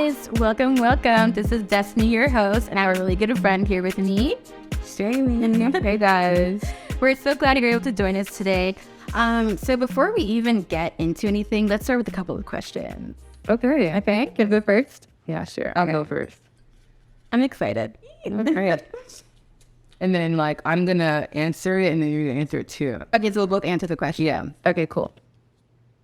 guys, welcome. This is Destiny, your host, and I have a really good friend here with me, Semmy. Hey guys, we're so glad you're able to join us today. So before we even get into anything, let's start with a couple of questions. Okay. Can I go first? Yeah, sure. I'll go first. I'm excited. Okay. And then, I'm going to answer it, and then you're going to answer it too. Okay, so we'll both answer the question. Yeah. Okay, cool.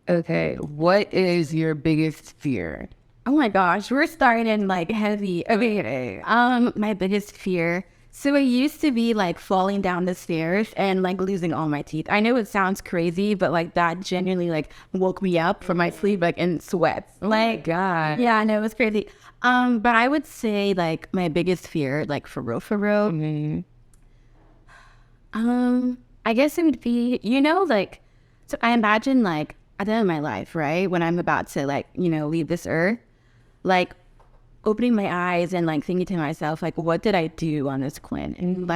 Okay. What is your biggest fear? Oh my gosh, we're starting heavy. Okay. My biggest fear. So it used to be falling down the stairs and losing all my teeth. I know it sounds crazy, but that genuinely woke me up from my sleep in sweats. Oh my God. Yeah, I know, it was crazy. But I would say my biggest fear, for real. Mm-hmm. I guess it would be, so I imagine at the end of my life, right? When I'm about to leave this earth, opening my eyes and thinking to myself, what did I do on this planet? And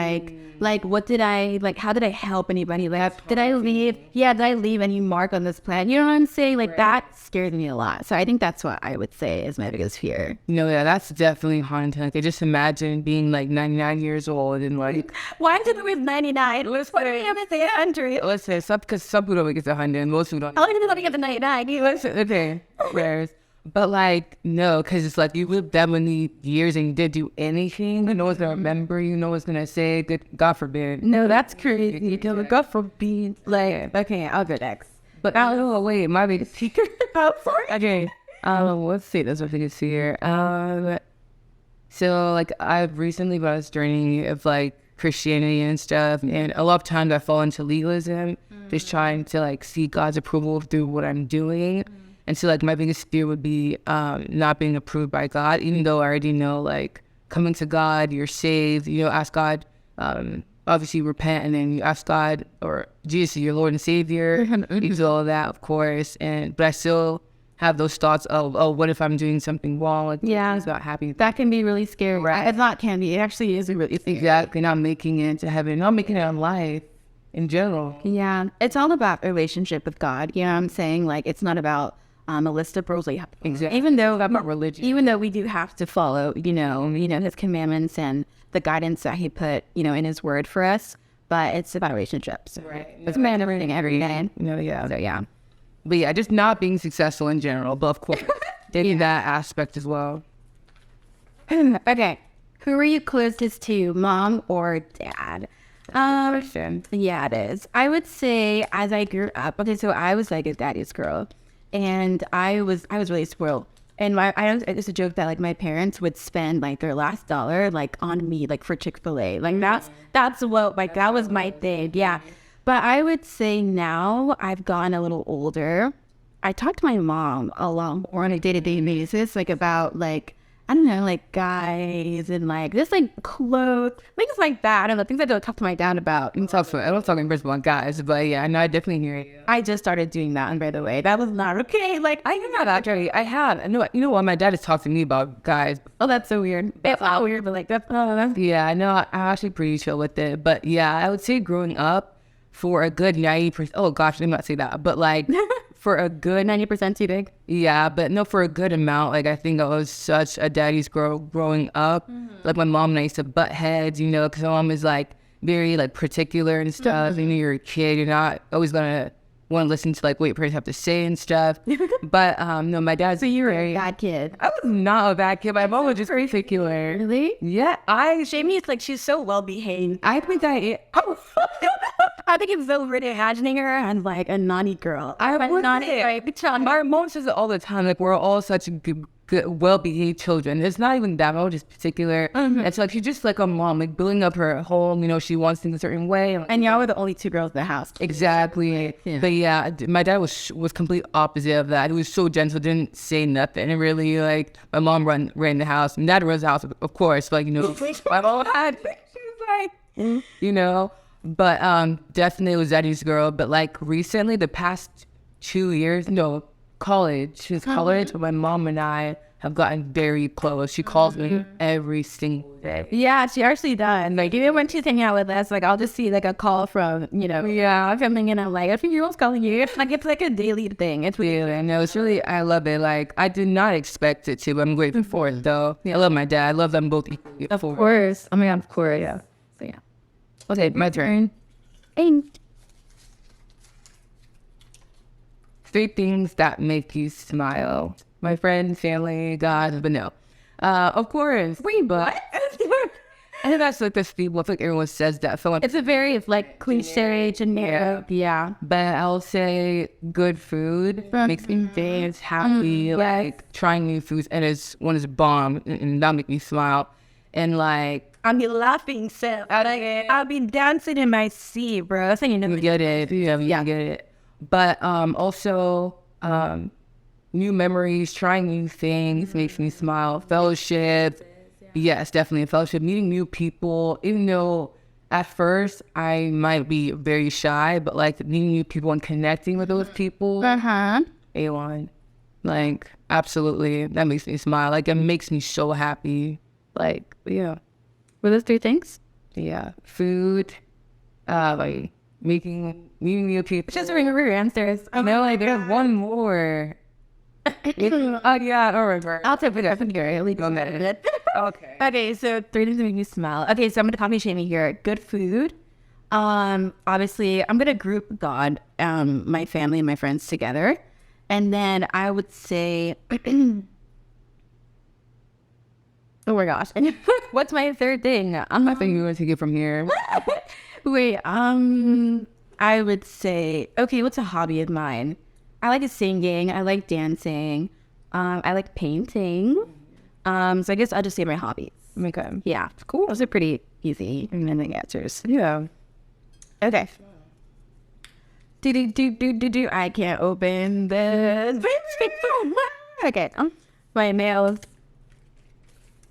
what did I, how did I help anybody? Did I leave? Yeah, did I leave any mark on this planet? You know what I'm saying? Right. That scares me a lot. So I think that's what I would say is my biggest fear. Yeah, that's definitely haunting. I just imagine being 99 years old and Why did it with 99? Let's put me up say 100. Listen, because some people don't get to 100 and most people don't. How long did it get to 99? Listen, okay. Whereas, but no, because it's you lived that many years and you didn't do anything. No one's gonna remember you. No one's gonna say good. God forbid. No, that's crazy. God forbid. Okay, I'll go next. But wait, my biggest fear. Oh, sorry. Okay. Let's see. That's what biggest fear. So I've recently been on this journey of Christianity and stuff, and a lot of times I fall into legalism, just trying to see God's approval through what I'm doing. And so my biggest fear would be not being approved by God, even though I already know coming to God, you're saved, ask God, obviously repent, and then you ask God or Jesus, your Lord and Savior, you do all of that, of course. But I still have those thoughts of, oh, what if I'm doing something wrong? Yeah, it's not happy. That can be really scary. Right. It's not can be. It actually is really scary. Exactly. Not making it into heaven, not making it in life in general. Yeah, it's all about relationship with God. You know what I'm saying? It's not about a list of rules. Exactly. Even though it's about religion. Even though we do have to follow, his commandments and the guidance that he put, in his word for us, but it's about relationships. Right. It's about everything every day. Yeah. So yeah. But yeah, just not being successful in general, but of course, taking that aspect as well. Okay. Who are you closest to, mom or dad? Yeah, it is. I would say as I grew up, okay, so I was a daddy's girl, and I was really spoiled. And it's a joke that my parents would spend their last dollar on me for Chick-fil-A. That's what that was my thing. Yeah. But I would say now I've gotten a little older. I talk to my mom a lot more on a day-to-day basis, about I don't know, guys and just clothes, things like that. I don't know, things I don't talk to my dad about. I don't talk in principle on guys, but yeah, I definitely hear you. I just started doing that, and by the way, that was not okay. I have actually, I have. You know what? My dad has talked to me about guys. Oh, that's so weird. It's not weird, but that's yeah, I know. I'm actually pretty chill with it, but yeah, I would say growing up for a good 90%. Oh gosh, let me not say that, but for a good 90% too big. Yeah, but no, for a good amount. I think I was such a daddy's girl growing up. My mom and I used to butt heads, because my mom is very particular and stuff. You're a kid, you're not always gonna want to listen to what your parents have to say and stuff. But no, my dad's. So you were a bad kid. I was not a bad kid. My mom was just particular. Really? Yeah, Jamie is she's so well behaved. I think I think it's so weird imagining her as a naughty girl. My mom says it all the time. We're all such good well-behaved children. It's not even that. I'm just particular. It's she's just a mom, building up her home. She wants things a certain way. And y'all were the only two girls in the house. Exactly. Yeah. But yeah, my dad was complete opposite of that. He was so gentle, didn't say nothing. And really, my mom ran the house. My dad runs the house, of course. But my mom had. She was But definitely was daddy's girl. But recently, the past 2 years, college. College. My mom and I have gotten very close. She calls me every single day. Yeah, she actually does. Like, even when she's hanging out with us, like, I'll just see, like, a call from, something, and I'm like, I think your mom's calling you. Like, it's, like, a daily thing. It's weird. I know. It's really, I love it. Like, I did not expect it to, but I'm grateful for it, though. I love my dad. I love them both equally. Of course. Oh, my God, of course, yeah. So, yeah. Okay, my turn. And 3 things that make you smile. My friends, family, God, but no. Of course. wait, but I think that's like this people. I feel like everyone says that. So it's a very, like, cliche, generic. Yeah. But I'll say good food makes me dance, happy, like trying new foods, and one is bomb, and that makes me smile. And like I'll be laughing, so I'll be dancing in my seat, bro. That's how you know. get it, yeah, get it. But also new memories, trying new things makes me smile. Fellowship, yes, definitely a fellowship. Meeting new people, even though at first I might be very shy, but like meeting new people and connecting with those people, A1, like absolutely, that makes me smile. Like it makes me so happy. Like yeah, Were those 3 things? yeah, food, like meeting new people. Just ring your answers. No, like there's one more. Oh yeah, I don't remember. I'll take it up in here. At least go minute. Okay. Okay, so 3 things that make me smile. Okay, so I'm gonna copy Shamey here. Good food. Obviously, I'm gonna group God, my family and my friends together, and then I would say, oh my gosh, what's my 3rd thing? I think you're gonna take it from here. Wait, I would say, okay, what's a hobby of mine? I like singing. I like dancing. I like painting. So I guess I'll just say my hobbies. Okay. Yeah, cool. Those are pretty easy. And then the answers. Yeah. Okay. Do. I can't open this. Okay. My mail.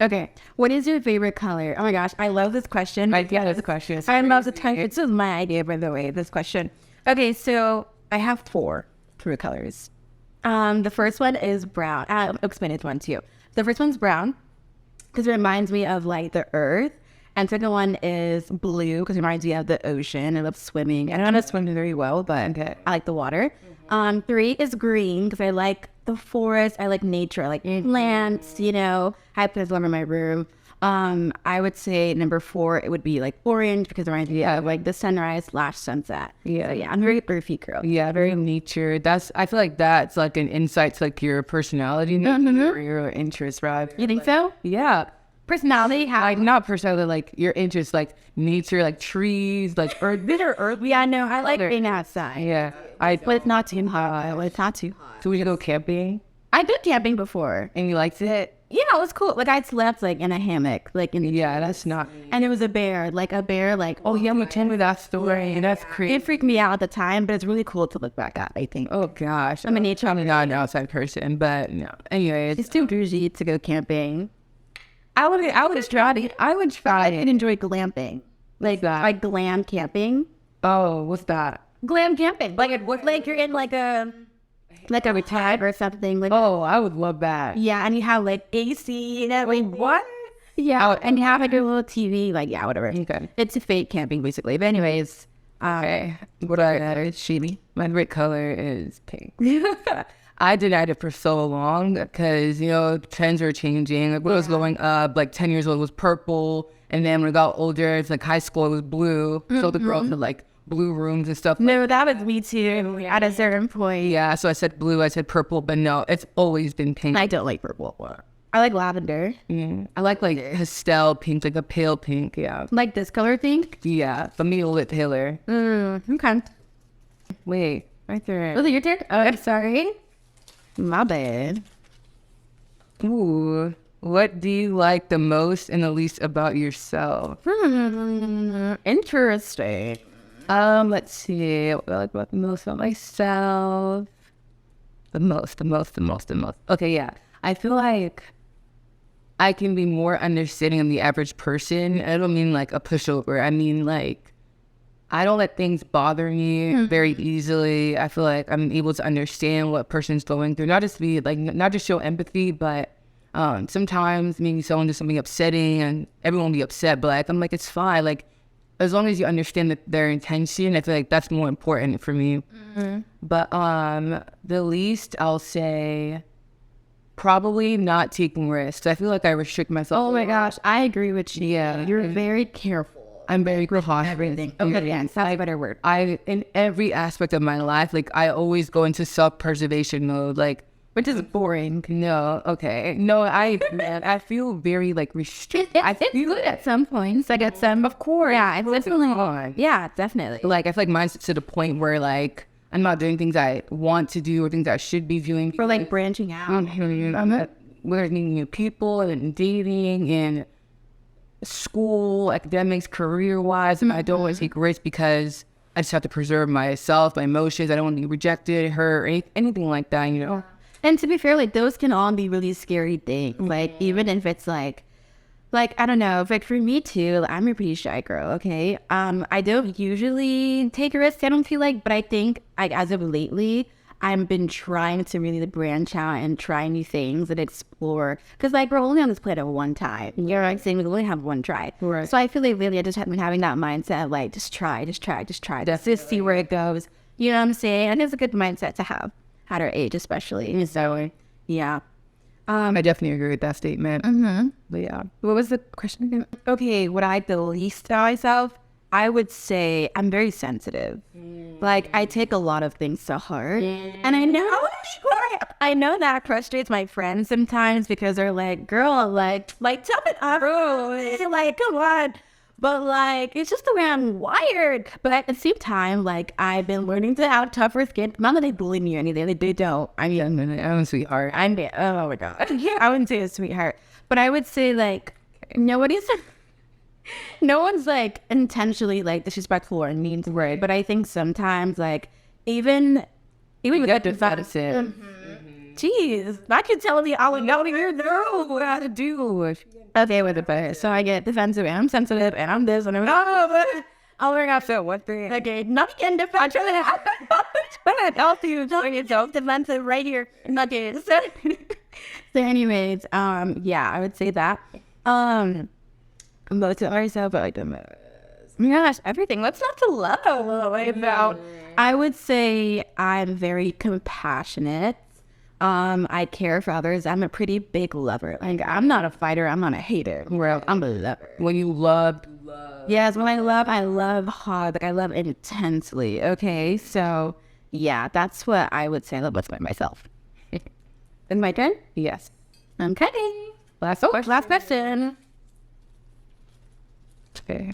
Okay. What is your favorite color? Oh my gosh, I love this question. Yeah, that's a question. I love the time. This is my idea, by the way, this question. Okay, so I have 4 favorite colors. The first one is brown. I'll explain it one too. The first one's brown because it reminds me of like the earth. And second one is blue because it reminds me of the ocean. I love swimming. I don't know how to swim very well, but I like the water. 3 is green because I like the forest. I like nature. I like plants, I put them in my room. I would say number 4, it would be like orange because it reminds me of like the sunrise/sunset. Yeah, yeah. I'm a very earthy girl. Yeah, very nature. I feel like that's like an insight to like your personality or your interest, right? You think so? Yeah. Personality, how? Like not personality, like your interest, like nature, like trees, like earth. Yeah, no, I like being outside. Yeah, but it's not too hot. It's not too hot. So we should go camping. I did camping before. And you liked it? Yeah, it was cool. Like I slept like in a hammock, like in that's not. And it was a bear, like oh yeah, I'm tell me that story. Yeah. That's crazy. It freaked me out at the time, but it's really cool to look back at. I think. Oh gosh, I'm not an outside person, but no. Anyway, it's too bougie to go camping. I would try it. I enjoy glamping, like glam camping. Oh, what's that? Glam camping, like you're in like a retreat or something. Like I would love that. Yeah, and you have like AC and everything. Wait, what? Yeah, and you have like a little TV. Like whatever. Okay, it's a fake camping basically. But anyways, okay. It's shady. My favorite color is pink. I denied it for so long because, trends are changing. Like when I was growing up, like 10 years old, it was purple. And then when I got older, it's like high school, it was blue. So the girls had like blue rooms and stuff. No, that was me too at a certain point. Yeah, so I said blue, I said purple, but no, it's always been pink. I don't like purple. I like lavender. I like pastel pink, like a pale pink, yeah. Like this color pink? Yeah, but me a little bit paler. Okay. Wait, right there. Was it your turn? Oh, I'm sorry. My bad. Ooh, what do you like the most and the least about yourself? Interesting. Let's see. What do I like about the most about myself? The most. Okay, yeah. I feel like I can be more understanding than the average person. I don't mean like a pushover. I mean like I don't let things bother me very easily. I feel like I'm able to understand what a person's going through. Not just show empathy, but Sometimes maybe someone does something upsetting and everyone will be upset, but like I'm like, it's fine. Like as long as you understand their intention, I feel like that's more important for me. But the least I'll say probably not taking risks. I feel like I restrict myself. Oh my gosh, I agree with you. Yeah. You're very careful. I'm very cautious. Everything. Okay, yeah, that's a better word. In every aspect of my life, like I always go into self-preservation mode, like, Which is boring. no, okay. No, man, I feel very like restricted. It's good at some points. Like at some, of course. Yeah, it's definitely. Yeah, definitely. Like I feel like mine's to the point where like I'm not doing things I want to do or things I should be doing. For like branching out. I'm not learning new people and dating and school, academics, career-wise. I don't want to take risks because I just have to preserve myself, my emotions. I don't want to be rejected, hurt, or anything like that, you know? And to be fair, like those can all be really scary things. Like even if it's like I don't know, like for me too, I'm a pretty shy girl, okay? I don't usually take risks, I don't feel like, but I think like as of lately, I've been trying to really branch out and try new things and explore. Because like we're only on this planet one time. You're like saying we only have one try. Right. So I feel like really I just have been having that mindset of like just try. Just see where it goes. You know what I'm saying? And it's a good mindset to have at our age especially. So yeah. I definitely agree with that statement. But yeah. What was the question again? Okay, would I the least to myself? I would say I'm very sensitive. Like I take a lot of things to heart, and I know that frustrates my friends sometimes because they're like, "Girl, like tell it up, like come on." But like it's just the way I'm wired. But at the same time, like I've been learning to have tougher skin. Not that they bully me or anything, they don't. I mean, I'm a sweetheart. oh my god, I wouldn't say a sweetheart, but I would say like no one's like intentionally like disrespectful or mean to word, but I think sometimes like even Get defensive. Jeez, I can tell me I would know what how to do. Okay, with it, so I get defensive and I'm sensitive and I'm this and I'm I'll learn how to what thing. Okay, not getting defensive. I'll do yourself defensive right here. Not getting so anyways, yeah, I would say that. Most of ourselves, but like the most. Oh my gosh, everything. What's not to love about? I would say I'm very compassionate. I care for others. I'm a pretty big lover. Like I'm not a fighter. I'm not a hater. Well, I'm a lover. When you love. Yes, when I love hard. Like I love intensely. Okay, so yeah, that's what I would say. I love what's by myself. Is my turn? Yes. Okay. Last question. Okay.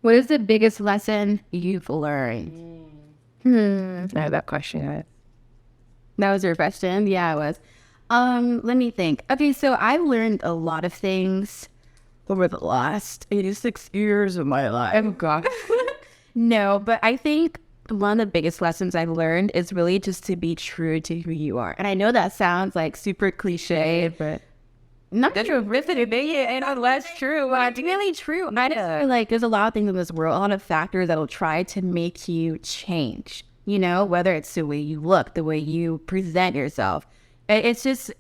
What is the biggest lesson you've learned? I have that question. That was your question? Yeah, it was. Let me think. Okay, so I've learned a lot of things over the last 86 years of my life. Oh gosh. No, but I think one of the biggest lessons I've learned is really just to be true to who you are. And I know that sounds like super cliche, but not true. And that's true. It's really true. I just feel like there's a lot of things in this world, a lot of factors that will try to make you change. You know, whether it's the way you look, the way you present yourself. It's just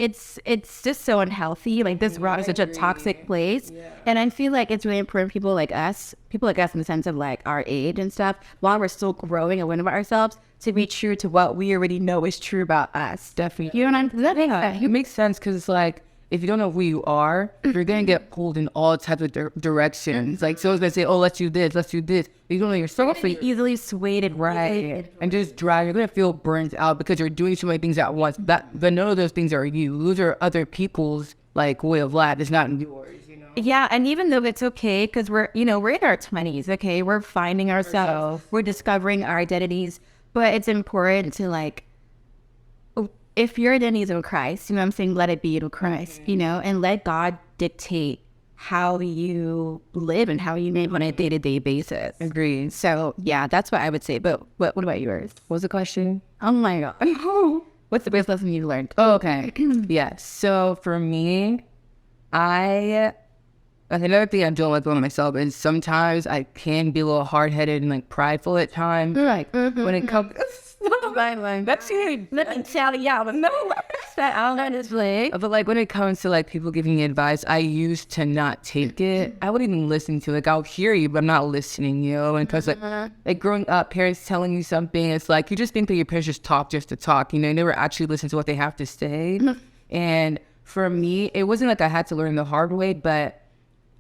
so unhealthy. Like this world is such a toxic place. Yeah. And I feel like it's really important people like us in the sense of like our age and stuff, while we're still growing and learning about ourselves, to be true to what we already know is true about us. Definitely. You know what I'm saying? It makes sense because it's like, if you don't know who you are, you're going to get pulled in all types of directions. Like, someone's going to say, oh, let's do this. If you don't know yourself, you're easily swayed and right. And just drive. You're going to feel burnt out because you're doing so many things at once. But none of those things are you. Those are other people's, like, way of life. It's not yours, you know? Yeah, and even though it's okay, because we're in our 20s, okay? We're finding ourselves. We're discovering our identities. But it's important to, like, if your identity is in Christ, you know what I'm saying, let it be in Christ, you know, and let God dictate how you live and how you live on a day-to-day basis. Agreed. So, yeah, that's what I would say. But what about yours? What was the question? Oh, my God. What's the biggest lesson you learned? Oh, okay. Yes. So, for me, another thing I don't like about myself is sometimes I can be a little hard-headed and, like, prideful at times. Right. When it comes... That's it. Let me tell you, no. that honestly. But like when it comes to like people giving me advice, I used to not take it. I wouldn't even listen to it. Like I'll hear you, but I'm not listening, you know? And because like growing up, parents telling you something, it's like you just think that your parents just talk just to talk, you know, you never actually listen to what they have to say. And for me, it wasn't like I had to learn the hard way, but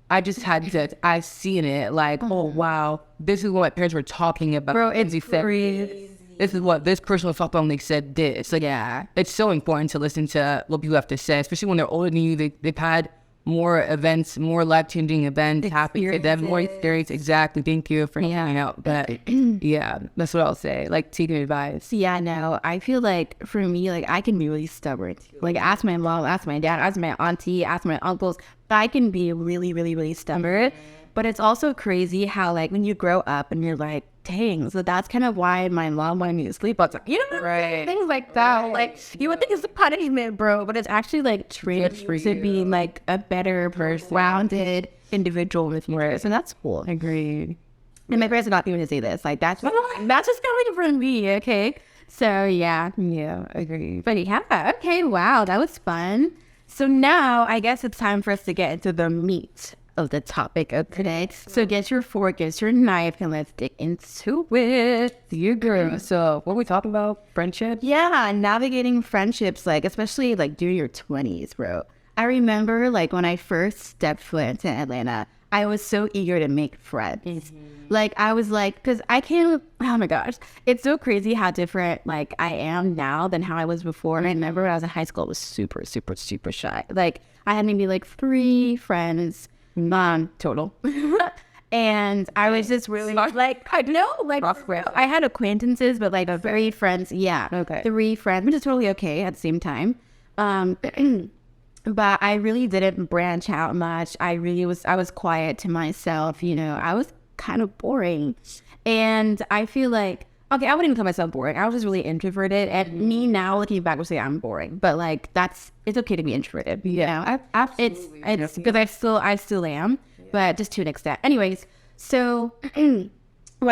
I just had to, I seen it like, oh, wow, this is what my parents were talking about. Bro, it's crazy. This is what this person was talking about when they said this. Like, yeah, it's so important to listen to what people have to say, especially when they're older than you. They've had more events, more life-changing events happen to them, more experience. Exactly. Thank you for hanging out. But yeah, that's what I'll say. Like taking advice. Yeah, no, I feel like for me, like I can be really stubborn too. Like ask my mom, ask my dad, ask my auntie, ask my uncles. I can be really, really, really stubborn. But it's also crazy how like when you grow up and you're like, dang, so that's kind of why my mom wanted me to sleep all the time. You know, right? Things like that. Right. Like you would think it's a punishment, bro, but it's actually like trained for you to be like a better person, rounded individual with yours, and that's cool. Agreed. And my parents are not even to say this. Like that's just coming from me, okay? So yeah, agreed. But yeah, okay, wow, that was fun. So now I guess it's time for us to get into the meat of the topic of today. So get your fork, get your knife, and let's dig into it. You girl. So what we talking about? Friendship? Yeah, navigating friendships, like especially like during your 20s, bro. I remember like when I first stepped foot into Atlanta, I was so eager to make friends. Like I was like, because I can't, oh my gosh, it's so crazy how different like I am now than how I was before. And I remember when I was in high school, I was super, super, super shy. Like I had maybe like 3 friends, total. And I was just really like, I know, like I had acquaintances, but like very friends. Yeah. Okay. 3 friends, which is totally okay at the same time. But I really didn't branch out much. I was quiet to myself, you know, I was kind of boring. And I feel like, okay, I wouldn't even call myself boring. I was just really introverted. And me now looking back would say I'm boring. But like it's okay to be introverted. You know? Absolutely. It's because I still am, but just to an extent. Anyways, so when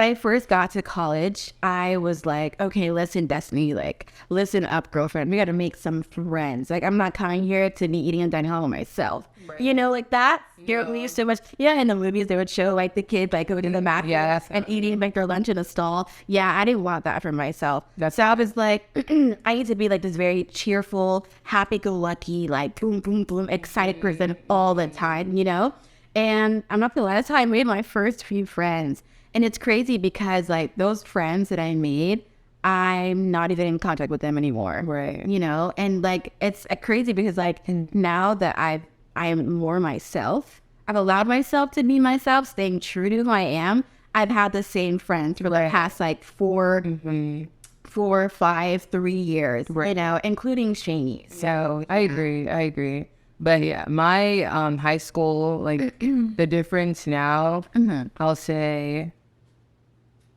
I first got to college, I was like, okay, listen, Destiny, like, listen up, girlfriend. We got to make some friends. Like, I'm not coming here to be eating and dining hall with right. You know, like that. Scared me so much. Yeah, in the movies, they would show, like, the kid, like, going to the map and eating, like, their lunch in a stall. Yeah, I didn't want that for myself. So I was like, I need to be, like, this very cheerful, happy-go-lucky, like, boom, boom, boom, excited person all the time, you know? And I'm not gonna lie, that's how I made my first few friends. And it's crazy because like those friends that I made, I'm not even in contact with them anymore. Right. You know, and like it's crazy because like now that I'm more myself, I've allowed myself to be myself, staying true to who I am. I've had the same friends for the past like 4, 5, 3 years, you know, including Shani. So I agree. But yeah, my high school, like the difference now, I'll say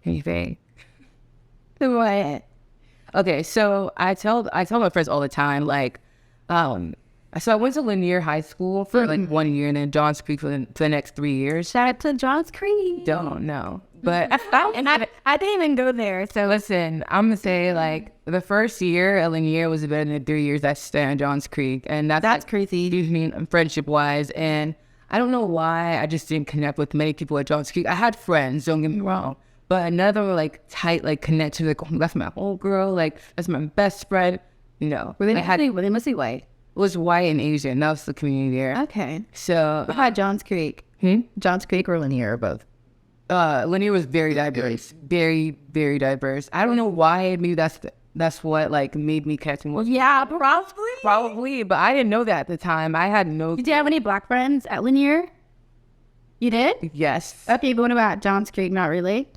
anything. What? Okay, so I tell my friends all the time, like, so I went to Lanier High School for like 1 year and then Johns Creek for the next 3 years. Shout out to Johns Creek. Don't know. But and I didn't even go there. So listen, I'm gonna say like the first year at Lanier was better than the 3 years I spent at Johns Creek, and that's like, crazy. Excuse me, friendship wise, and I don't know why I just didn't connect with many people at Johns Creek. I had friends, don't get me wrong, but another like tight like connection, like that's my whole girl, like that's my best friend. You know, were they mostly white? It was white and Asian. That was the community there. Okay. So how about Johns Creek? Johns Creek or Lanier or both? Lanier was very diverse, very, very diverse. I don't know why. Maybe that's what like made me catch him. Yeah, probably, but I didn't know that at the time. I had no. Did you have any black friends at Lanier? You did? Yes. Okay, but what about Johns Creek? Not really.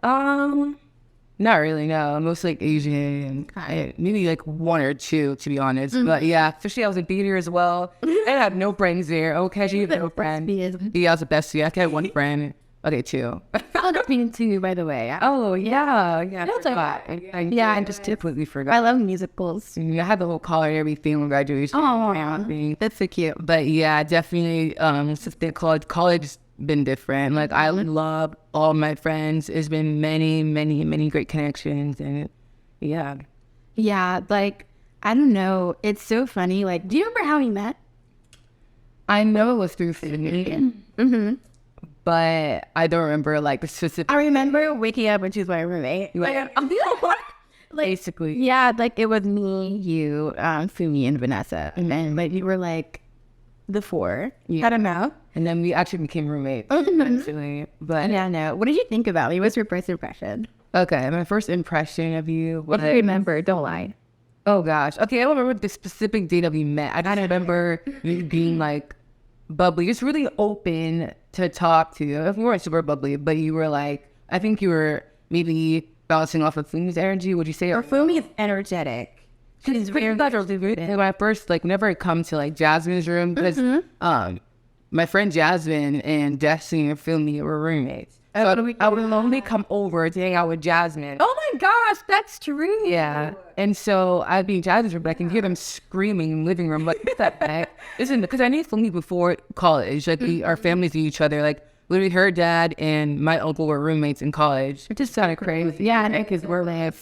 Not really. No, mostly like Asian. Maybe like 1 or 2, to be honest. But yeah, especially I was in theater as well. I had no friends there. Okay, you have no friend. Yeah, I was the best. Yeah, I had 1 friend. Okay, 2. I love being 2, by the way. Oh, yeah. That's I just completely forgot. I love musicals. I had the whole collar and everything when graduation. Oh, man. That's so cute. But yeah, definitely, since college has been different. Like, I love all my friends. It's been many, many, many great connections. And yeah. Yeah, like, I don't know. It's so funny. Like, do you remember how we met? I know it was through Frenemies, but I don't remember like the specific. I remember waking up when she was my roommate. Like, Basically, yeah, like it was me, you, Fumi, and Vanessa, and then like we were like the four. Yeah. I don't know. and then we actually became roommates eventually. But Yeah, no. What did you think about me? What's your first impression? okay, my first impression of you was What do you remember? Don't lie. oh gosh, okay, I don't remember the specific day that we met. I just remember you being like bubbly, just really open to talk to. You weren't super bubbly, but you were like, I think you were maybe bouncing off of Fumi's energy. Would you say? Or Fumi is energetic. She's very And when I first, like, whenever I come to like Jasmine's room, because my friend Jasmine and Destiny and Fumi were roommates. So I would only come over to hang out with Jasmine. Oh my gosh, that's true. Yeah. And so I'd be in Jasmine's room, but I can hear them screaming in the living room. Like, step back. Listen, because I knew Fumi before college. Like, our families knew each other. Like, literally her dad and my uncle were roommates in college. It just sounded crazy. Yeah, and because we're like,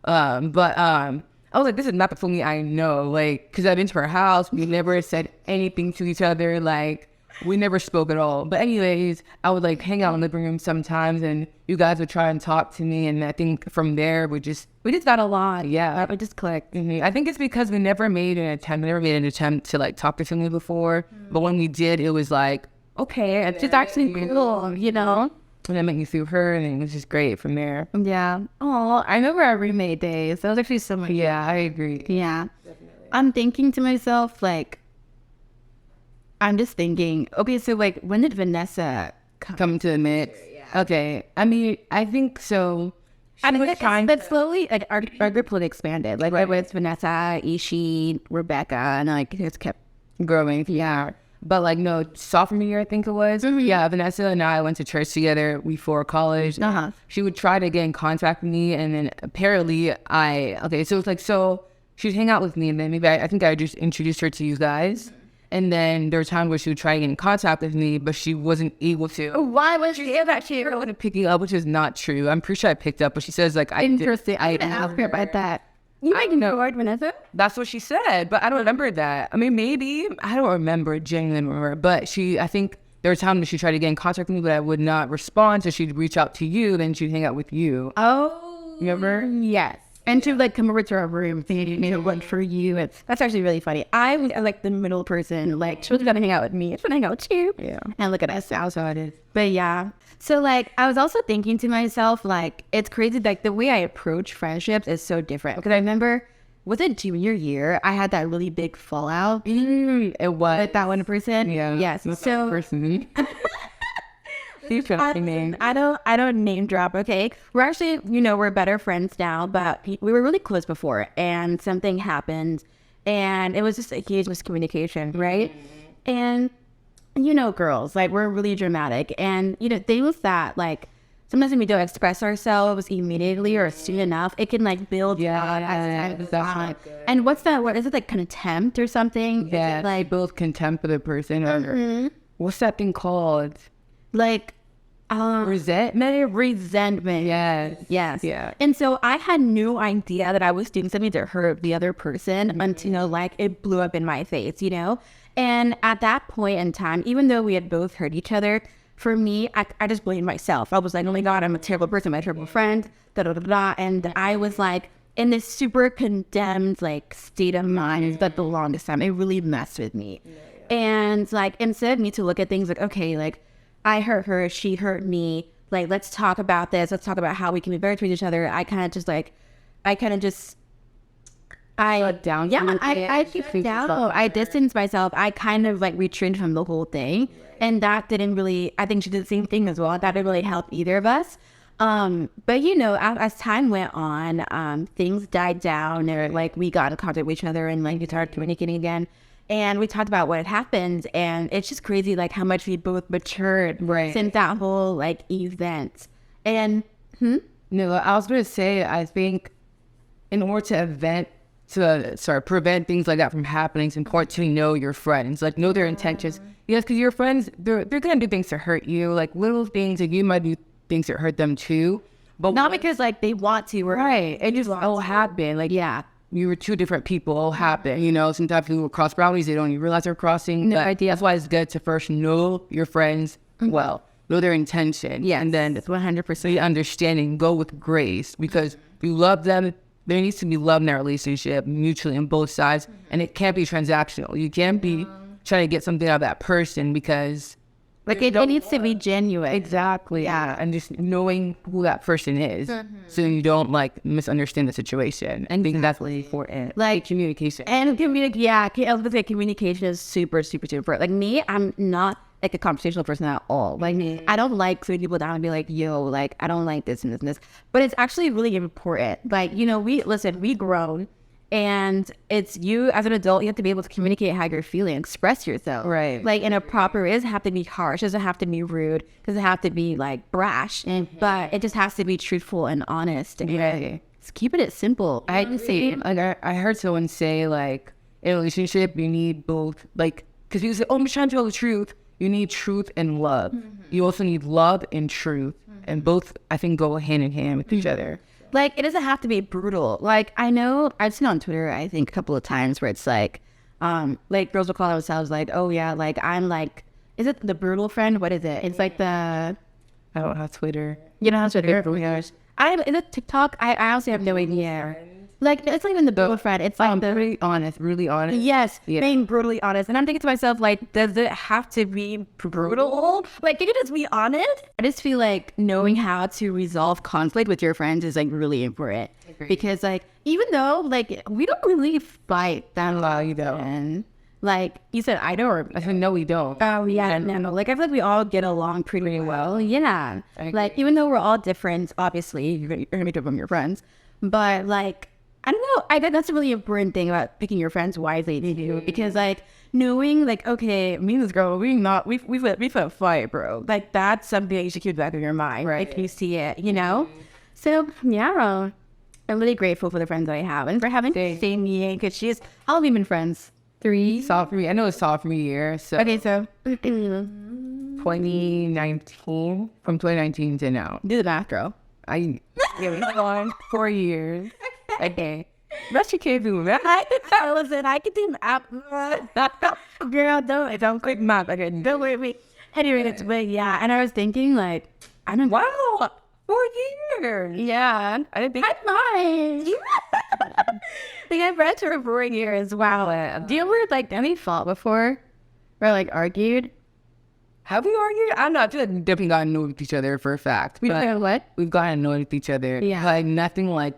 I was like, this is not the Fumi I know. Like, because I've been to her house. We never said anything to each other. Like, we never spoke at all. But anyways, I would like hang out in the living room sometimes and you guys would try and talk to me. And I think from there, we just got a lot. Yeah, we just clicked. I think it's because we never made an attempt to like talk to Fumi before. But when we did, it was like, okay, it's just actually cool, you know? And I met you through her and it was just great from there. Yeah. Oh, I remember our roommate days. That was actually so much. Yeah, I agree. Yeah. Definitely. I'm thinking to myself, like, I'm just thinking, okay, so like, when did Vanessa come to the mix? Yeah. Okay. I mean, I think so. But slowly, like, our group really expanded. Like, it was Vanessa, Ishi, Rebecca, and like, it just kept growing. Yeah. But like, no, sophomore year, I think it was. Yeah, Vanessa and I went to church together before college. She would try to get in contact with me, and then apparently so it's like, so she'd hang out with me, and then maybe I think I just introduced her to you guys. And then there were times where she would try to get in contact with me, but she wasn't able to. Why was she that she wasn't picking up, which is not true. I'm pretty sure I picked up, but she says like, interesting. I didn't ask her about that. You might know Vanessa? That's what she said, but I don't remember that. I mean, maybe. I don't remember, genuinely remember. But I think there were times when she tried to get in contact with me, but I would not respond. So she'd reach out to you, then she'd hang out with you. Oh. Remember? Yes. And to like come over to our room thinking, you know, one for you. And that's actually really funny. I was like the middle person. Like, she was going to hang out with me. She was going to hang out with you. Yeah. And look at us. That's how it is. But yeah. So like, I was also thinking to myself, like, it's crazy. Like, the way I approach friendships is so different. Because I remember, was it junior year? I had that really big fallout. It was. With that one person. Yeah. Yes. So. Person. I don't name drop, okay? We're actually, you know, we're better friends now, but we were really close before, and something happened, and it was just a huge miscommunication, right? And, you know, girls, like, we're really dramatic, and, you know, things that, like, sometimes when we don't express ourselves immediately or soon enough, it can, like, build up as time. And what is it, like, contempt or something? Yeah, like, build contempt for the person, or what's that thing called? Like, resentment. Yes. Yeah. And so I had no idea that I was doing something to hurt the other person until like it blew up in my face, you know? And at that point in time, even though we had both hurt each other, for me, I just blamed myself. I was like, oh my God, I'm a terrible person, I'm a terrible friend, And I was like in this super condemned like state of mind that the longest time. It really messed with me. And like, instead of me to look at things like, okay, like, I hurt her, she hurt me. Like, let's talk about this. Let's talk about how we can be better to each other. I Shut down. Yeah, I shut down. I distanced myself. I kind of like retreated from the whole thing. And that didn't really, I think she did the same thing as well. That didn't really help either of us. But you know, as time went on, things died down, or like we got in contact with each other and like we started communicating again. And we talked about what had happened, and it's just crazy, like, how much we both matured since that whole, like, event. And, No, I was going to say, I think in order to prevent things like that from happening, it's important to know your friends, like, know their intentions. Yes, because your friends, they're going to do things to hurt you, like, little things, like, you might do things that hurt them, too. But not because, like, they want to, right? It just all happened, like, yeah. you were two different people happen. You know, sometimes people cross boundaries, they don't even realize they're crossing. No but idea. That's why it's good to first know your friends well, know their intention. Yes. And then It's 100%. be understanding, go with grace, because you love them. There needs to be love in that relationship mutually on both sides. And it can't be transactional. You can't be trying to get something out of that person because Like it needs to be genuine. exactly. Yeah. And just knowing who that person is so you don't like misunderstand the situation. And I think that's really important. Like Communication. And I was gonna say communication is super, super, super. Like me, I'm not like a conversational person at all. Like I don't like sitting people down and be like, yo, like I don't like this and this and this. But it's actually really important. Like, you know, we grown, and it's you as an adult, you have to be able to communicate how you're feeling, express yourself. Right. Like in a proper way, it doesn't have to be harsh, it doesn't have to be rude, it doesn't have to be like brash. But it just has to be truthful and honest. And just keeping it simple. I say, like, I heard someone say, like, in a relationship, you need both, like, because people say, oh, I'm just trying to tell the truth. You need truth and love. You also need love and truth. And both, I think, go hand in hand with each other. Like, it doesn't have to be brutal. Like, I know, I've seen on Twitter, I think, a couple of times where it's like girls will call themselves like, oh, yeah, like, I'm like, is it the brutal friend? What is it? It's like the... I don't have Twitter. You know how Twitter is? Is it TikTok? I honestly have no idea. Like, it's not even the brutal friend. It's like the... Really honest. Yes, being brutally honest. And I'm thinking to myself, like, does it have to be brutal? Like, can you just be honest? I just feel like knowing how to resolve conflict with your friends is, like, really important. Because, like, even though, like, we don't really fight that Well, you don't. often. Like, you said, I don't. I said, no, we don't. Oh, yeah, no. Like, I feel like we all get along pretty well. Yeah. I Like, agree. even though we're all different, obviously, you're going to meet from your friends. But, like, I don't know. I think that's a really important thing about picking your friends wisely to do. Because, like, knowing, like, okay, me and this girl, we've had a fight, bro. Like, that's something you should keep in the back of your mind. Right. Like, you see it, you know? So, yeah. I'm really grateful for the friends that I have. And for having Semmy, because how long have we been friends? 3? Sophomore, I know it's sophomore year. So Okay, so 2019, from 2019 to now. do the math, girl. We've been on 4 years. Okay. That's your kid doing that. Listen, I can do math. Girl, don't quick math. Okay, don't worry me. Anyway, but yeah, and I was thinking, like, I don't know. Wow. 4 years. Yeah. I didn't think. That's mine. Like, I've read her for 4 years. Wow. Do you ever, like, any fought before? Or, like, argued? Have we argued? I'm not. I feel like we've definitely gotten annoyed with each other for a fact. What? We've gotten annoyed with each other. Yeah. Like nothing like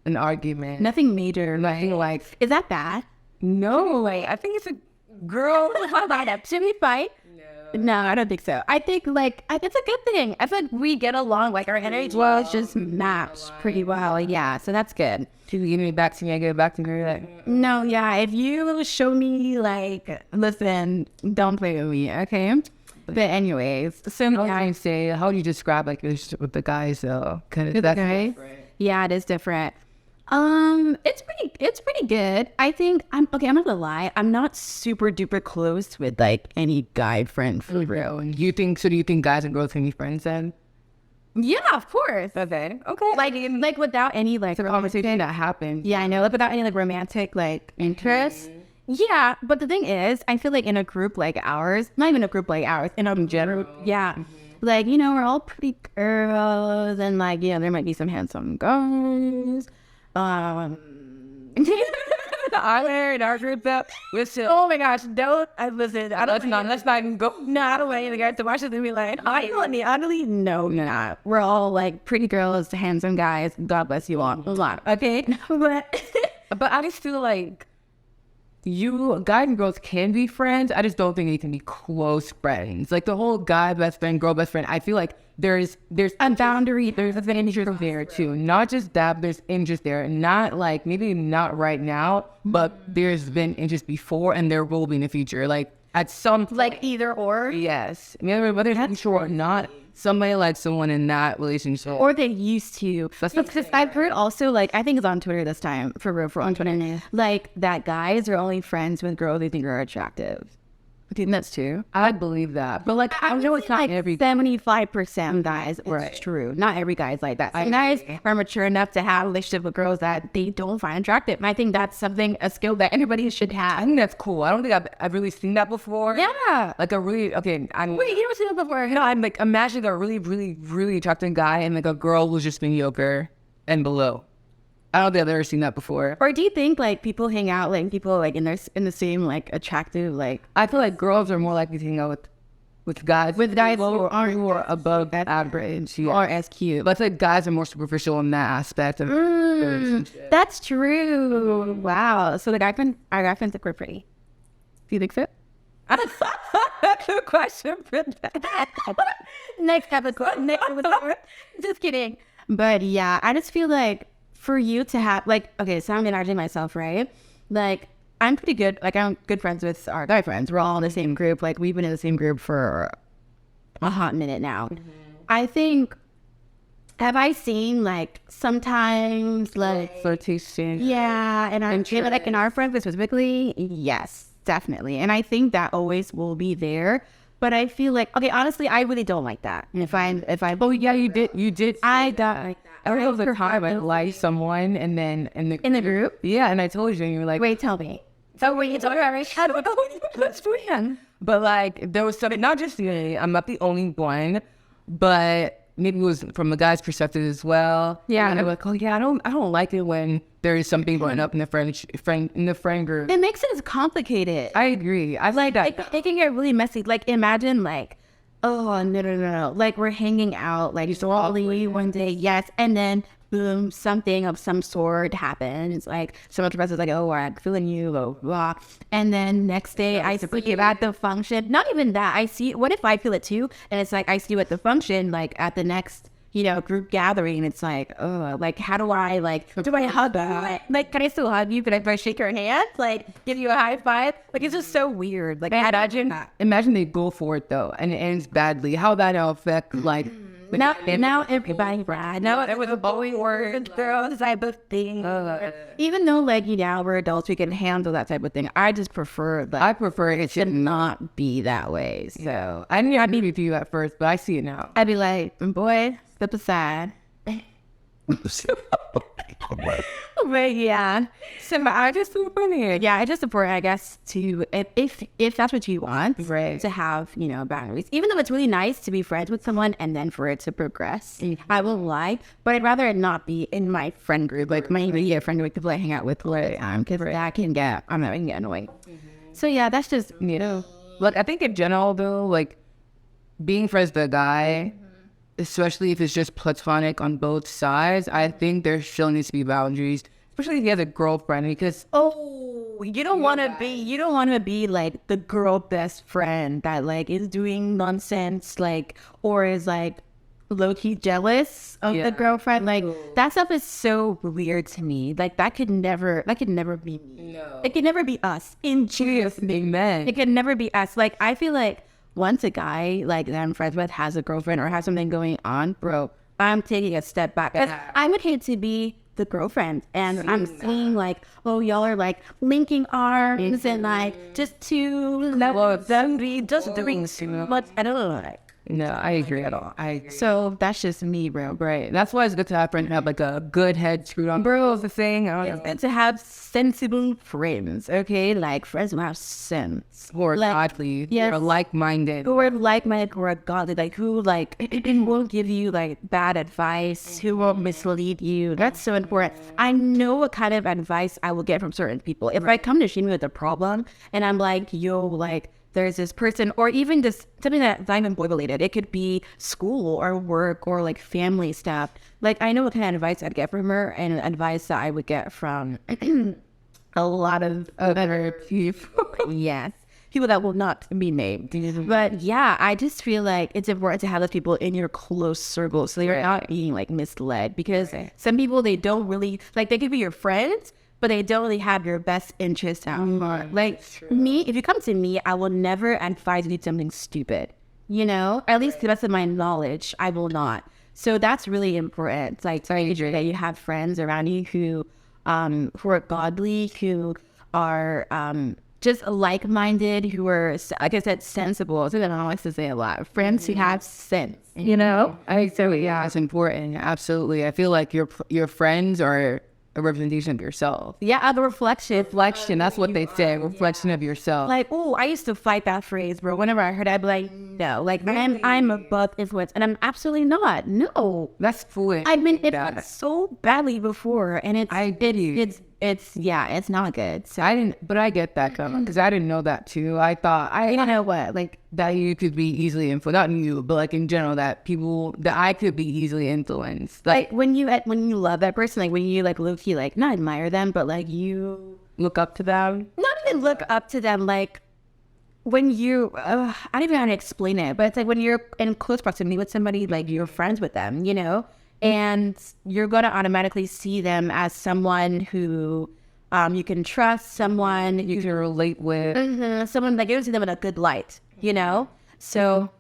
an argument. Nothing major. Nothing like. Is that bad? No. Like I think it's a girl. Should we fight? No, I don't think so. I think it's a good thing. I feel like we get along. Like our energy was just matched pretty well. Yeah, so that's good. She's giving it back to me. I give it back to her. Like, No, yeah. If you show me like, listen, don't play with me, okay? But anyways, so how do you say? How do you describe like this with the guys though? Kind of. okay. Yeah, it is different. It's pretty good. I think I'm not gonna lie. I'm not super duper close with like any guy friend for real. Do you think guys and girls can be friends then? Yeah, of course. Okay. Like without any like Conversation that happened. yeah, I know, like without any like romantic like interest. Yeah, but the thing is, I feel like in a group like ours, not even a group like ours, in general, yeah. Like, you know, we're all pretty girls and like, yeah, there might be some handsome guys. In our group though, we're still. Oh my gosh, listen, Let's not even go. No, I don't want any of the guys to watch this and be like, honestly, no, not. We're all like pretty girls, handsome guys. God bless you all. A lot, okay? But I just feel like guys and girls can be friends. I just don't think they can be close friends. Like the whole guy best friend, girl best friend. I feel like there's a boundary. there's an interest there too. Not just that, there's interest there. Not like maybe not right now, but there's been interest before, and there will be in the future. Like at some Like either or. yes, I mean whether it's sure or not, somebody like someone in that relationship. Or they used to. That's Because I've heard also, like, I think it's on Twitter this time, for real, on Twitter, like, that guys are only friends with girls they think are attractive. Okay, that's true. I believe that. But like, I know it's not Like every 75% guys, it's true. Not every guy is like that. Some guys are mature enough to have a relationship with girls that they don't find attractive. And I think that's something, a skill that anybody should I have. think that's cool. I don't think I've really seen that before. Yeah. Like a really, okay, I'm, Wait, you never seen that before? no, I'm like, imagine a really, really, really attractive guy and like a girl who's just mediocre and below. I don't think I've ever seen that before. Or do you think like people hang out like people like in the same like attractive like I feel like girls are more likely to hang out with guys who are above average, or as cute? But I feel like guys are more superficial in that aspect of relationship. That's true. Wow. So our guy friends are pretty. Do you think so? Good question for that. Next episode. Just kidding. But yeah, I just feel like for you to have like, okay, so I'm imagining myself, right? Like I'm pretty good. Like I'm good friends with our guy friends. We're all in the same group. Like we've been in the same group for a hot minute now. Mm-hmm. I think, have I seen like sometimes like Flirtation. yeah, and I'm like in our friends specifically, yes, definitely. And I think that always will be there. But I feel like, okay, honestly, I really don't like that. If I, Oh yeah, you did. I don't like that. I remember the time I liked someone and then In the group? yeah, and I told you and you were like, Wait, tell me. So when you told me, let's do it. but like there was something, not just me, I'm not the only one, but maybe it was from a guy's perspective as well. Yeah. And I was like, oh yeah, I don't like it when there is something going up in the friend group. It makes it complicated. I agree. I like that. It can get really messy. Like imagine like, oh no. Like we're hanging out like slowly one day, yes, and then boom, something of some sort happens. Like someone professor is like, oh, I'm feeling you, blah, blah. And then next day I see you at the function. Not even that. I see, what if I feel it too? And it's like, I see you at the function, like at the next, group gathering. It's like, oh, like, how do I, like, do I hug you? Like, can I still hug you? Can I shake your hand? Like, give you a high five? Like, it's just so weird. Like, Imagine they go for it though, and it ends badly. How that'll affect like. Now everybody right now it was a bully word girl type of thing. Even though like we're adults, we can handle that type of thing. I just prefer that. I prefer it should not be that way. So I knew I'd be with you at first, but I see it now. I'd be like, boy, step aside. But yeah, so I just support it. Yeah, I just support, I guess, to if that's what you want, right, to have boundaries. Even though it's really nice to be friends with someone and then for it to progress, I will lie, but I'd rather it not be in my friend group, like my immediate friend group, people I hang out with all the time, because that can get annoying. So yeah, that's just Look, I think in general though, like being friends with a guy. Especially if it's just platonic on both sides, I think there still needs to be boundaries, especially if you have a girlfriend, because you don't want to be like the girl best friend that like is doing nonsense, like, or is like low-key jealous of the girlfriend. Like that stuff is so weird to me. Like that could never be me. No, it could never be us. In Jesus' name, it could never be us. Like I feel like once a guy like that I'm friends with has a girlfriend or has something going on, bro, I'm taking a step back. I would hate to be the girlfriend and I'm seeing like, oh, y'all are like linking arms and like just two levels of be just doing so much. I don't know. No, I agree at all. So that's just me, bro. Right. That's why it's good to have friends who have like a good head screwed on. Bro, the thing. It's good to have sensible friends, okay? Like friends who have sense. Who are godly. Yes. Who are like-minded. Who are like-minded, who are godly. Like who like won't give you like bad advice, who won't mislead you. That's so important. I know what kind of advice I will get from certain people. If I come to Shimi with a problem and I'm like, yo, like, there's this person, or even just something that's not even boy related. It could be school or work or like family stuff. Like I know what kind of advice I'd get from her and advice that I would get from a lot of other people. Yes. People that will not be named. But yeah, I just feel like it's important to have those people in your close circle so you're not being like misled, because some people, they don't really, like they could be your friends, but they don't really have your best interest at heart. Like me, if you come to me, I will never advise you to do something stupid. At least to the best of my knowledge, I will not. So that's really important. It's like that you have friends around you who are godly, who are just like-minded, who are, like I said, sensible. That's what I like to say a lot. Friends who have sense, you know? Yeah, it's important. Absolutely. I feel like your friends are a representation of yourself. Yeah, the reflection. Reflection, that's what they say. Reflection of yourself. Like, oh, I used to fight that phrase, bro. Whenever I heard it, I'd be like, no, like I'm above influence, and I'm absolutely not. No, That's foolish. I've been influenced so badly before, and it's not good. So But I get that because I didn't know that too. I thought you know what, like that you could be easily influenced, not you, but like in general, that I could be easily influenced. Like when you love that person, like when you like low key like not admire them, but like you look up to them. Not even look up to them, like when you I don't even know how to explain it, but it's like when you're in close proximity with somebody, like you're friends with them, you know, and you're gonna automatically see them as someone who you can trust, someone You can relate with. someone like you don't see them in a good light, you know. So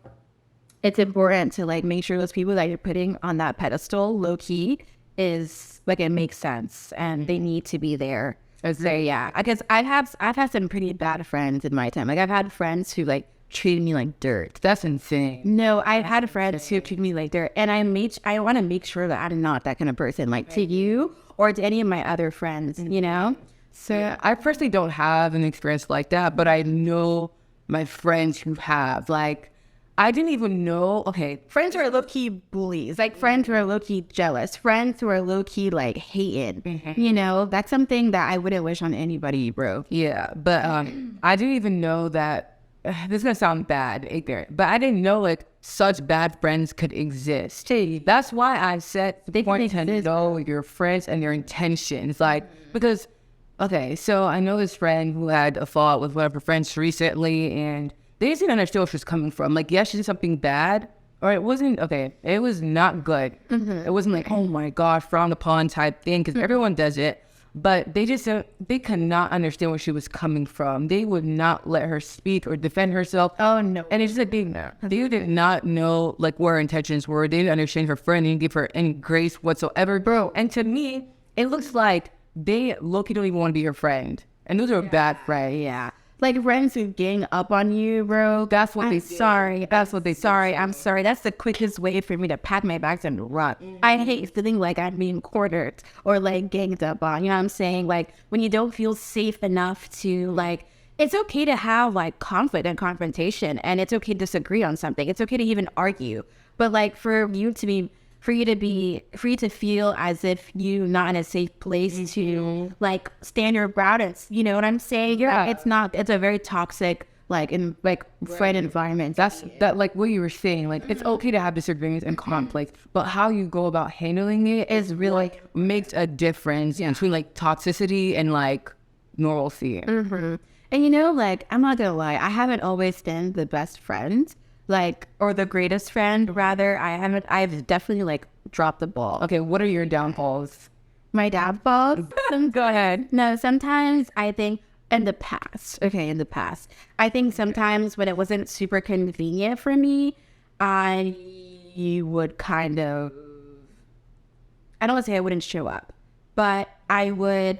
it's important to like make sure those people that you're putting on that pedestal low key is like it makes sense and they need to be there. So yeah, because I've had some pretty bad friends in my time. Like I've had friends who like treated me like dirt. That's insane. No, I've had friends who treated me like dirt, and I want to make sure that I'm not that kind of person, like to you or to any of my other friends, you know. So I personally don't have an experience like that, but I know my friends who have. Like, I didn't even know. Okay, friends who are low-key bullies, like friends who are low-key jealous, friends who are low-key like hating, you know, that's something that I wouldn't wish on anybody, bro. Yeah, but I didn't even know that. This is gonna sound bad, ignorant, but I didn't know like such bad friends could exist. Hey, that's why I said they want to know your friends and their intentions, like because. Okay, so I know this friend who had a fallout with one of her friends recently, and they just didn't understand where she was coming from. Like, yeah, she did something bad, or it wasn't, okay, it was not good. It wasn't like, oh my God, frowned upon type thing, because everyone does it. But they could not understand where she was coming from. They would not let her speak or defend herself. Oh, no. And it's just like, they did not know, like, what her intentions were. They didn't understand her friend. They didn't give her any grace whatsoever. Bro, and to me, it looks like they don't even want to be your friend. And those are bad friends. Yeah. Like friends who gang up on you, bro. That's what they sorry. That's what they sorry. I'm sorry. That's the quickest way for me to pack my bags and run. I hate feeling like I'm being cornered or like ganged up on. You know what I'm saying? Like when you don't feel safe enough to like, it's okay to have like conflict and confrontation, and it's okay to disagree on something. It's okay to even argue. But like for you to feel as if you're not in a safe place to like stand your ground, you know what I'm saying? Yeah, it's a very toxic friend environment. That's like what you were saying, like it's okay to have disagreements and conflict, but how you go about handling it is really makes a difference between like toxicity and like normalcy. And you know, like I'm not gonna lie, I haven't always been the best friend. Like, or the greatest friend, rather. I've definitely, like, dropped the ball. Okay, what are your downfalls? My downfalls? Go ahead. No, sometimes I think in the past, I think sometimes when it wasn't super convenient for me, I would kind of, I don't want to say I wouldn't show up, but I would,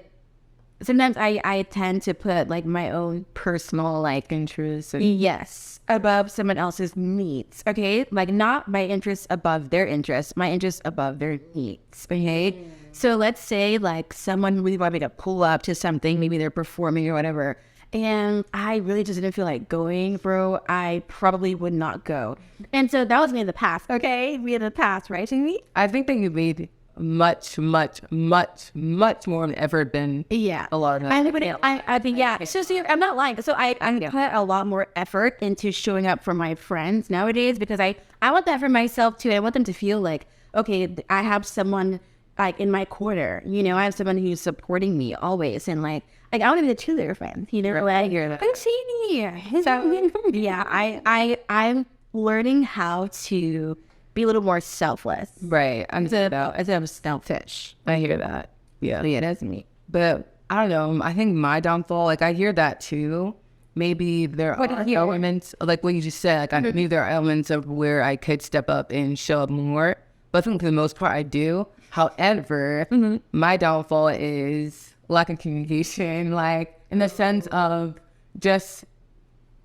sometimes I tend to put, like, my own personal, like, interests, above someone else's needs, okay? Like, not my interests above their interests, my interests above their needs, okay? So let's say, like, someone really wanted me to pull up to something, maybe they're performing or whatever, and I really just didn't feel like going, bro. I probably would not go. And so that was me in the past, okay? Me in the past, right, Semmy? I think that you made much more than ever been. Yeah, a lot of I think So see, I'm not lying. So I put a lot more effort into showing up for my friends nowadays because I want that for myself too. I want them to feel like, okay, I have someone like in my corner. You know, I have someone who's supporting me always, and like I want to be the cheerleader friend. You know, like I'm seeing so yeah, I'm learning how to be a little more selfless. Right. Instead of selfish. I hear that. Yeah. Yeah, that's me. But I don't know. I think my downfall, like I hear that too. Maybe there are elements, like what you just said, like maybe there are elements of where I could step up and show up more. But I think for the most part I do. However, my downfall is lack of communication, like in the sense of just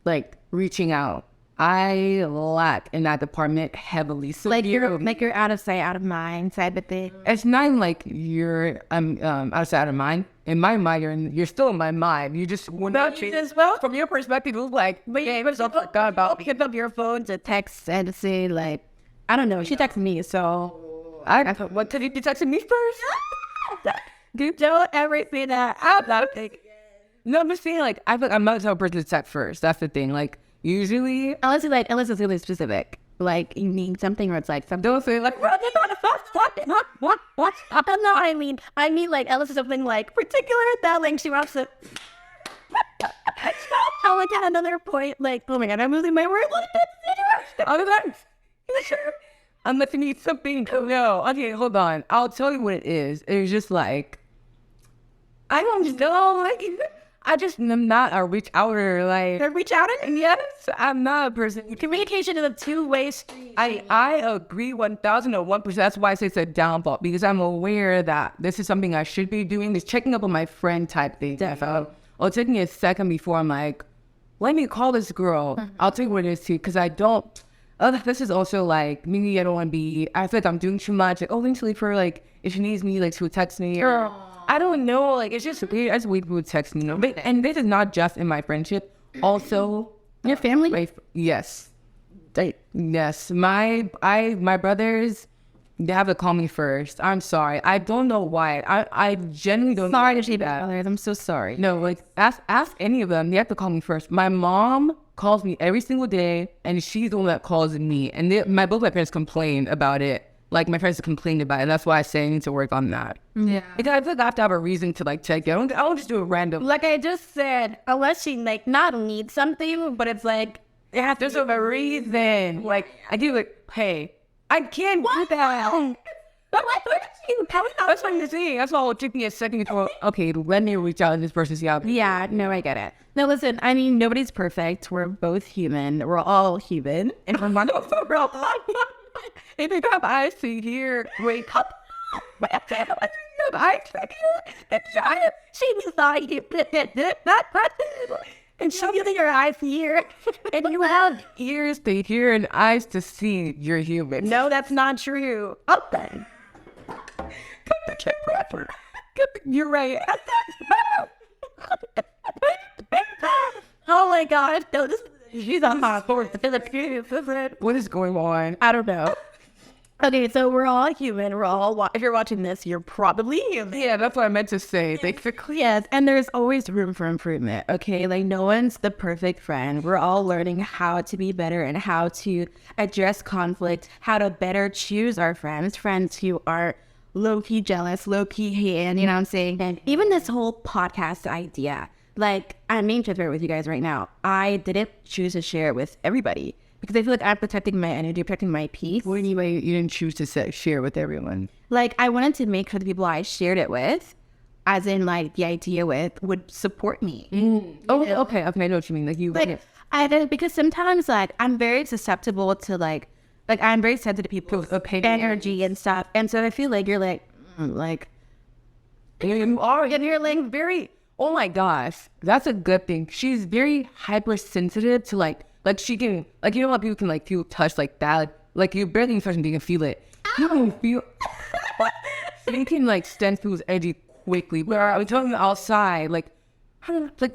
like reaching out. I lack in that department heavily. So Like you're out of sight, out of mind type of thing. it's not like you're outside out of mind. In my mind, you're still in my mind. You just About you as well. From your perspective, it was like, yeah, it was about pick up your phone to text and say like, I don't know. She texted me, so I thought, what did you texted me first? dude, don't ever say that. I'm not thinking. No, I'm just saying like I feel like I'm not the type of person to text first. That's the thing. Like usually, Unless it's really specific. Like you need something or it's like something. don't say like What? No, I mean like unless it's something like particular that like she wants to. Oh, like at another point, like oh my god, I'm losing my word. Unless you need something. No, okay, hold on. I'll tell you what it is. It's just like I don't know. Like I just am not a reach outer. Like Reach out and yes, I'm not a person. communication is a two-way street. I agree 1,001%. That's why I say it's a downfall because I'm aware that this is something I should be doing. Is checking up on my friend type thing. Or taking a second before I'm like, let me call this girl. I'll tell you what it is too, because I don't. This is also like maybe I don't want to be. I feel like I'm doing too much. Like, let me sleep her. Like if she needs me, like she would text me. Or, I don't know. Like it's just weird. It's weird people would text me. But, and this is not just in my friendship. Also, Your family? Yes. Yes. My brothers, they have to call me first. I'm sorry. I don't know why. I genuinely don't Sorry know. to see brothers. I'm so sorry. No, like ask any of them. They have to call me first. My mom calls me every single day, and she's the one that calls me. And both my parents complain about it. Like my parents complained about it. And that's why I say I need to work on that. Yeah. Because I feel like I have to have a reason to like check it. I don't just do it random. Like I just said, unless she like not need something, but it's like It has to have a reason. Like I do like, hey, I can't do that. That's what I'm saying. That's why it took me a second to go, okay, let me reach out to this person. yeah, no, I get it. No, listen, I mean nobody's perfect. We're both human. We're all human. And we're not so real. If you have eyes to hear, wake up. She thought you and show you your eyes here. And you have Ears to hear and eyes to see. You're human. no, that's not true. Okay. You're right. Oh my god. No, she's on hot horse. What is going on? I don't know. Okay, so we're all human. We're all, if you're watching this, you're probably human. Yeah, that's what I meant to say. Basically. Yes, and there's always room for improvement, okay? Like, no one's the perfect friend. We're all learning how to be better and how to address conflict, how to better choose our friends who are low-key jealous, low-key hating, you know what I'm saying? And even this whole podcast idea, like, I'm being transparent with you guys right now. I didn't choose to share it with everybody. Because I feel like I'm protecting my energy, protecting my peace. Well, anyway, you didn't choose to share with everyone. Like, I wanted to make sure the people I shared it with, as in, like, the idea with, would support me. Oh, okay. I know what you mean. Like, you... Like, I did, because sometimes, like, I'm very susceptible to, like, I'm very sensitive to people's energy and stuff. And so I feel like you're, like, You are, and you're, like, very... Oh, my gosh. That's a good thing. She's very hypersensitive to, like she can, like, you know how people can, like, feel touch like that? Like, you barely touch and you can feel it. You can feel... You can, like, sense people's energy quickly. Where I'm talking outside, like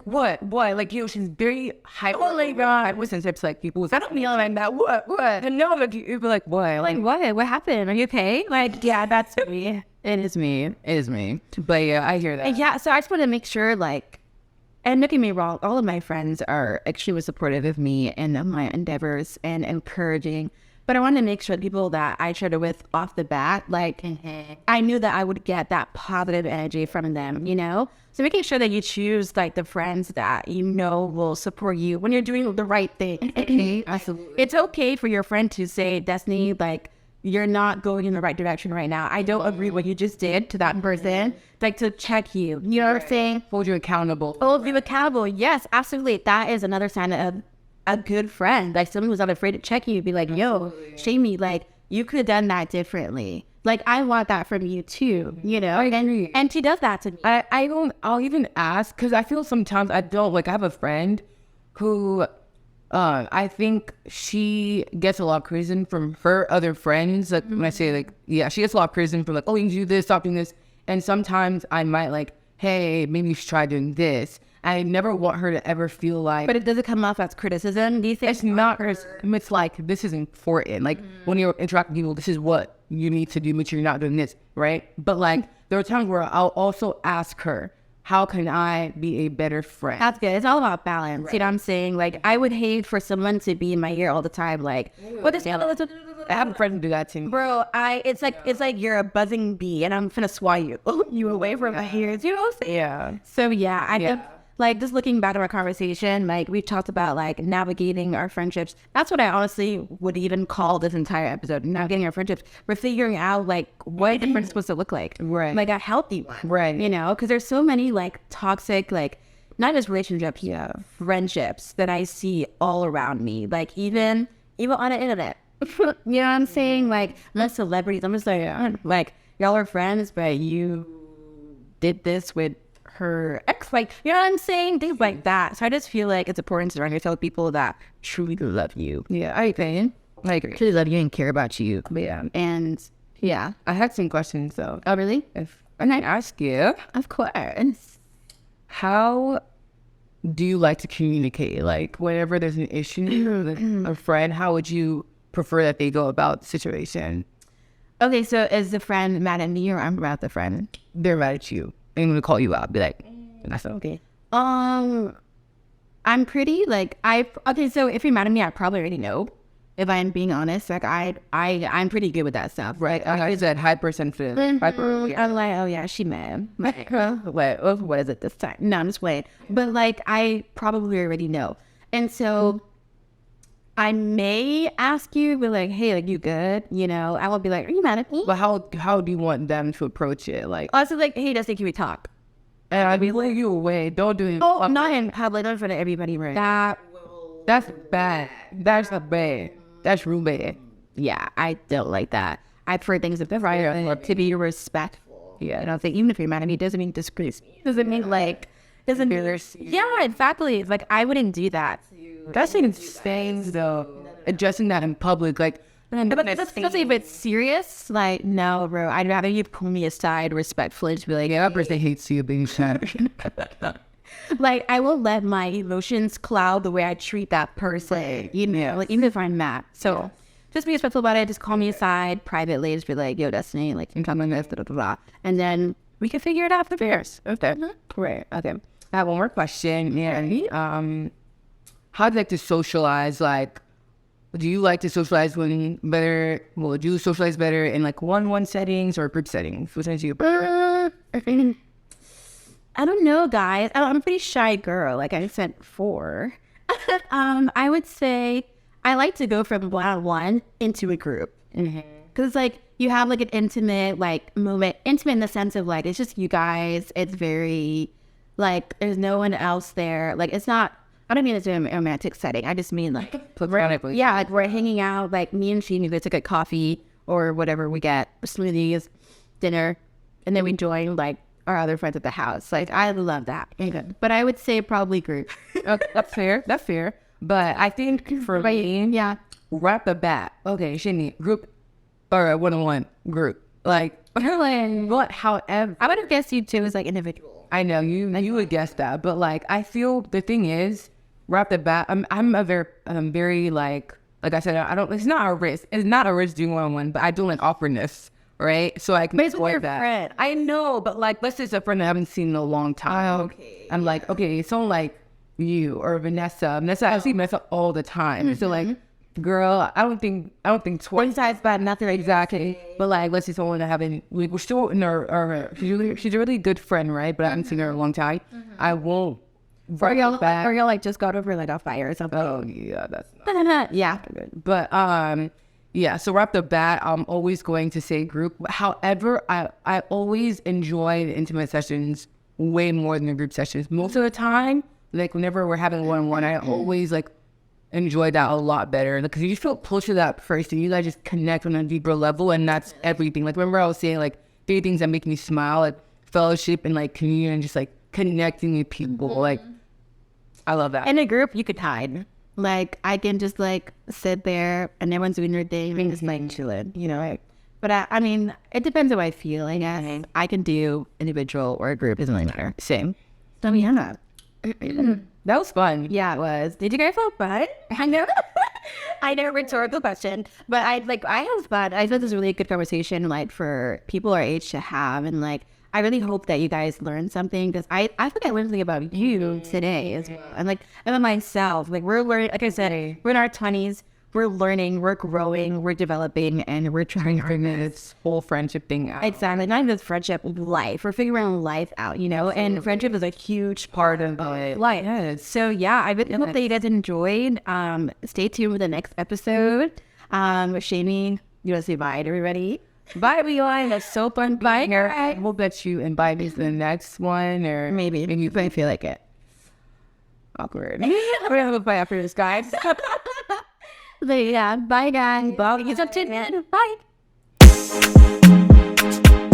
what? Like, you know, she's very hyper. Oh, my God. What's sensitive to, like, people? I don't feel like that. What? And no, like, you'd be like, what? like, what happened? Are you okay? Like, yeah, that's me. It is me. But, yeah, I hear that. And yeah, so I just want to make sure, like, and don't get me wrong, all of my friends are extremely supportive of me and of my endeavors and encouraging. But I want to make sure the people that I shared it with off the bat, like, I knew that I would get that positive energy from them, you know? So making sure that you choose, like, the friends that you know will support you when you're doing the right thing. Okay, absolutely. It's okay for your friend to say, Destiny, like, you're not going in the right direction right now. I don't agree what you just did to that person. Like, to check you. You know what I'm saying? Hold you accountable. Hold you accountable. Yes, absolutely. That is another sign of a good friend. Like, someone who's not afraid to check you. Be like, yo, Shamey, like, you could have done that differently. Like, I want that from you too, you know? I agree. And she does that to me. I'll even ask, because I feel sometimes I don't, like, I have a friend who, I think she gets a lot of criticism from her other friends. Like, when I say, like, yeah, she gets a lot of criticism from, like, oh, you can do this, stop doing this. And sometimes I might, like, hey, maybe you should try doing this. I never want her to ever feel like... But it doesn't come off as criticism, do you think? It's not criticism. It's like, this is important. Like, when you're interacting with people, this is what you need to do, but you're not doing this, right? But, like, there are times where I'll also ask her, how can I be a better friend? That's good. It's all about balance. Right. You know what I'm saying? Like, I would hate for someone to be in my ear all the time, like, what is... I have a friend who do that to me. Bro, it's like you're a buzzing bee, and I'm finna swat you away from my ears. You know what I'm saying? Yeah. So, yeah, I think... Like, just looking back at our conversation, like, we've talked about, like, navigating our friendships. That's what I honestly would even call this entire episode, navigating our friendships. We're figuring out, like, what the friend's supposed to look like. Right. Like, a healthy one. Right. You know? Because there's so many, like, toxic, like, not just relationships, friendships that I see all around me. Like, even on the internet. You know what I'm saying? Like, not celebrities. I'm just like, y'all are friends, but you did this with her ex, like, you know what I'm saying? Things like that. So I just feel like it's important to surround yourself with people that truly love you. Yeah, I agree. Truly love you and care about you. Yeah. And yeah. I had some questions though. Oh, really? If I can ask you. Of course. How do you like to communicate? Like, whenever there's an issue with a friend, how would you prefer that they go about the situation? Okay, so is the friend mad at me or I'm mad at the friend? They're mad at you. I'm gonna call you out. Be like, that's okay. I'm pretty like so if you're mad at me, I probably already know. If I'm being honest, like I'm pretty good with that stuff, right? I said hypersensitive. I'm like, oh yeah, she mad. Wait, what is it this time? No, I'm just waiting. But like, I probably already know, and so I may ask you, be like, hey, like, you good? You know, I will be like, are you mad at me? But how do you want them to approach it? Like, also like, hey, just can we talk? And I'd be like, you away. Don't do it. Oh, not in public, not in front of everybody, right? That's bad. That's not bad. That's real bad. Yeah, I don't like that. I prefer things to be respectful. Yeah, and I think even if you're mad at me, it doesn't mean disgrace me. It doesn't mean like, yeah, exactly. Like, I wouldn't do that. That's insane though. Addressing that in public, like, but especially if it's serious, like, no, bro, I'd rather you pull me aside respectfully to be like, yeah, that person hates you being sad. Like, I will let my emotions cloud the way I treat that person, you know, like, even if I'm mad. So just be respectful about it. Just call me aside privately. Just be like, yo, Destiny, like, I'm talking about this, and then we can figure it out for bears. Okay. Right. Okay. I have one more question. Yeah. How do you like to socialize? Like, do you like to socialize do you socialize better in like one-on-one settings or group settings? Which ones do you prefer? I don't know, guys. I'm a pretty shy girl, like I said before. I would say I like to go from one-on-one into a group. Because, like, you have, like, an intimate, like, moment. Intimate in the sense of, like, it's just you guys. It's very, like, there's no one else there. Like, it's not, I don't mean it's a romantic setting. I just mean, like, like, we're hanging out, like, me and she, we go to get coffee or whatever we get, smoothies, dinner, and then we join, like, our other friends at the house. Like, I love that. But I would say probably group. That's fair. That's fair. But I think for me, right the bat. Okay, Shinny, group or one-on-one group. Like, what? However, I would have guessed you too as like individual. I know you would guess that, but like, I feel the thing is, right the bat. I'm very like I said, I don't. It's not a risk. It's not a risk doing one-on-one, but I do like awkwardness. Right, so I can avoid that. Friend. I know, but like, let's say it's a friend I haven't seen in a long time. Okay. I'm like, okay, someone like you or Vanessa. I see Vanessa all the time. So like, girl, I don't think twice. One side's bad, nothing exactly. But like, let's say someone that haven't. We're still in our she's a really good friend, right? But I haven't seen her in a long time. I won't. Or y'all like just got over like a fire or something. Oh yeah, that's not yeah. Good. But yeah, so right off the bat, I'm always going to say group. However, I always enjoy the intimate sessions way more than the group sessions. Most of the time, like whenever we're having one-on-one, I always like enjoy that a lot better because you just feel close to that person. You guys just connect on a deeper level, and that's everything. Like, remember I was saying, like, 3 things that make me smile, like fellowship and like communion and just like connecting with people. Like, I love that. In a group, you could hide. Like, I can just like sit there and everyone's doing their thing and just like chilling, you know. But I mean, it depends how I feel. I guess I can do individual or a group. Doesn't really matter. Same. So yeah. That was fun. Yeah, it was. Did you guys have fun? I know. I know, rhetorical question, but I had fun. I thought this was a really good conversation, like for people our age to have, and like I really hope that you guys learned something because I think I learned something about you today as well, and like about myself. Like we're learning. Like I said, we're in our 20s. We're learning, we're growing, we're developing, and we're trying to figure This whole friendship thing out. exactly not even just friendship, life. We're figuring life out, you know. And friendship is a huge part of life. Yes. So yeah, I really hope that you guys enjoyed. Stay tuned for the next episode. Shamey, you want to say bye to everybody? Bye, everyone. That's so fun. Bye, Here. guys. I hope that you invite me to the next one, or Maybe if I feel like it. awkward. We're gonna have a bye after this, guys. But yeah, bye guys. Bye. Bye. Bye.